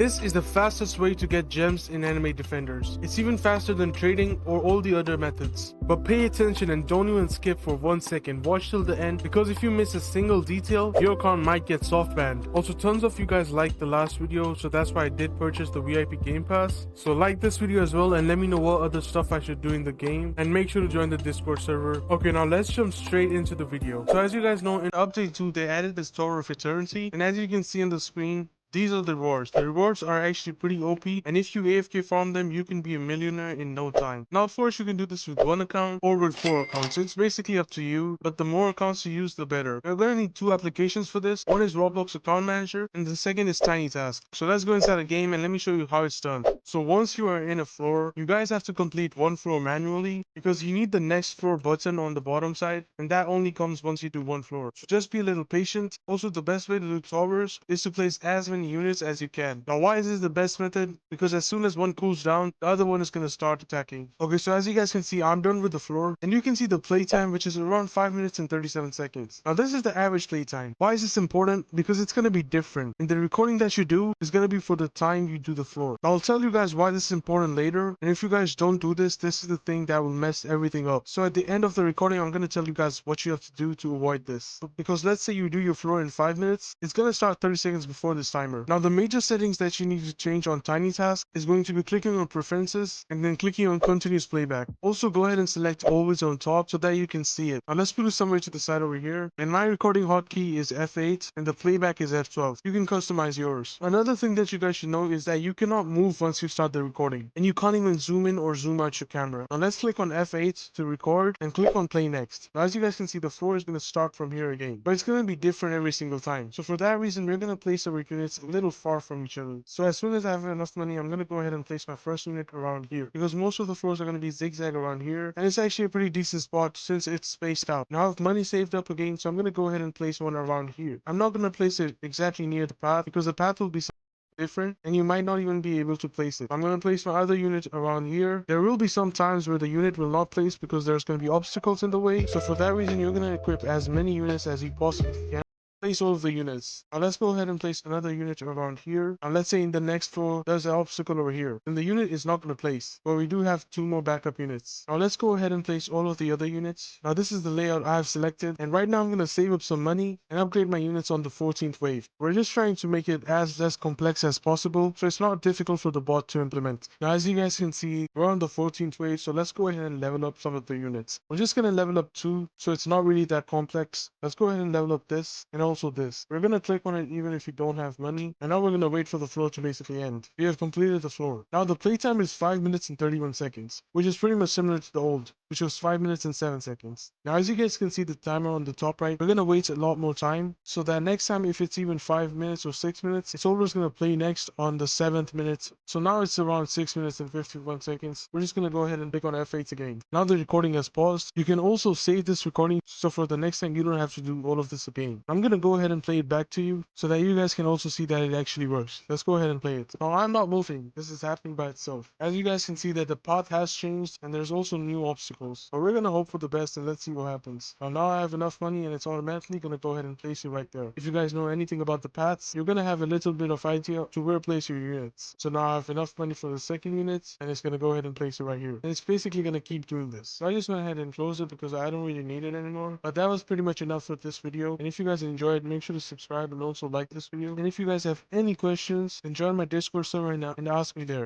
This is the fastest way to get gems in Anime Defenders. It's even faster than trading or all the other methods. But pay attention and don't even skip for 1 second. Watch till the end, because if you miss a single detail, your account might get soft banned. Also, tons of you guys liked the last video, so that's why I did purchase the VIP Game Pass. So like this video as well and let me know what other stuff I should do in the game, and make sure to join the Discord server. Okay, now let's jump straight into the video. So as you guys know, in update 2 they added the Store of Eternity, and as you can see on the screen, these are the rewards. The rewards are actually pretty OP, and if you AFK farm them, you can be a millionaire in no time. Now, of course, you can do this with 1 account or with 4 accounts. So it's basically up to you, but the more accounts you use, the better. You're going to need 2 applications for this. One is Roblox Account Manager, and the second is Tiny Task. So let's go inside the game and let me show you how it's done. So once you are in a floor, you guys have to complete 1 floor manually, because you need the next floor button on the bottom side, and that only comes once you do 1 floor. So just be a little patient. Also, the best way to do towers is to place as many units as you can. Now, why is this the best method? Because as soon as one cools down, the other one is going to start attacking. Okay, so as you guys can see, I'm done with the floor, and you can see the playtime, which is around 5 minutes and 37 seconds. Now, this is the average playtime. Why is this important? Because it's going to be different, and the recording that you do is going to be for the time you do the floor. Now, I'll tell you guys why this is important later, and if you guys don't do this, this is the thing that will mess everything up. So at the end of the recording, I'm going to tell you guys what you have to do to avoid this. Because let's say you do your floor in 5 minutes, it's going to start 30 seconds before this timer. Now, the major settings that you need to change on Tiny Task is going to be clicking on Preferences and then clicking on Continuous Playback. Also, go ahead and select Always on top so that you can see it. Now, let's put it somewhere to the side over here. And my recording hotkey is F8 and the playback is F12. You can customize yours. Another thing that you guys should know is that you cannot move once you start the recording, and you can't even zoom in or zoom out your camera. Now, let's click on F8 to record and click on Play Next. Now, as you guys can see, the floor is going to start from here again, but it's going to be different every single time. So for that reason, we're going to place our units a little far from each other. So as soon as I have enough money, I'm going to go ahead and place my first unit around here, because most of the floors are going to be zigzag around here, and it's actually a pretty decent spot since it's spaced out. Now I have money saved up again, so I'm going to go ahead and place one around here. I'm not going to place it exactly near the path, because the path will be different and you might not even be able to place it. I'm going to place my other unit around here. There will be some times where the unit will not place because there's going to be obstacles in the way, so for that reason you're going to equip as many units as you possibly can. Place all of the units. Now let's go ahead and place another unit around here. And let's say in the next floor there's an obstacle over here, then the unit is not going to place, but we do have 2 more backup units. Now let's go ahead and place all of the other units. Now this is the layout I have selected, and right now I'm going to save up some money and upgrade my units on the 14th wave. We're just trying to make it as less complex as possible, so it's not difficult for the bot to implement. Now as you guys can see, we're on the 14th wave, so let's go ahead and level up some of the units. We're just going to level up 2, so it's not really that complex. Let's go ahead and level up this and also this. We're going to click on it even if you don't have money, and now we're going to wait for the floor to basically end. We have completed the floor. Now the playtime is 5 minutes and 31 seconds, which is pretty much similar to the old, which was 5 minutes and 7 seconds. Now as you guys can see the timer on the top right, we're going to wait a lot more time, so that next time if it's even 5 minutes or 6 minutes, it's always going to play next on the 7th minute. So now it's around 6 minutes and 51 seconds. We're just going to go ahead and click on F8 again. Now the recording has paused. You can also save this recording, so for the next time you don't have to do all of this again. I'm going to go ahead and play it back to you so that you guys can also see that it actually works. Let's go ahead and play it. Now I'm not moving. This is happening by itself. As you guys can see that the path has changed and there's also new obstacles. But we're going to hope for the best and let's see what happens. Now I have enough money and it's automatically going to go ahead and place it right there. If you guys know anything about the paths, you're going to have a little bit of idea to where to place your units. So now I have enough money for the second unit and it's going to go ahead and place it right here. And it's basically going to keep doing this. So I just went ahead and closed it because I don't really need it anymore. But that was pretty much enough for this video. And if you guys enjoyed, make sure to subscribe and also like this video. And if you guys have any questions, then join my Discord server and ask me there.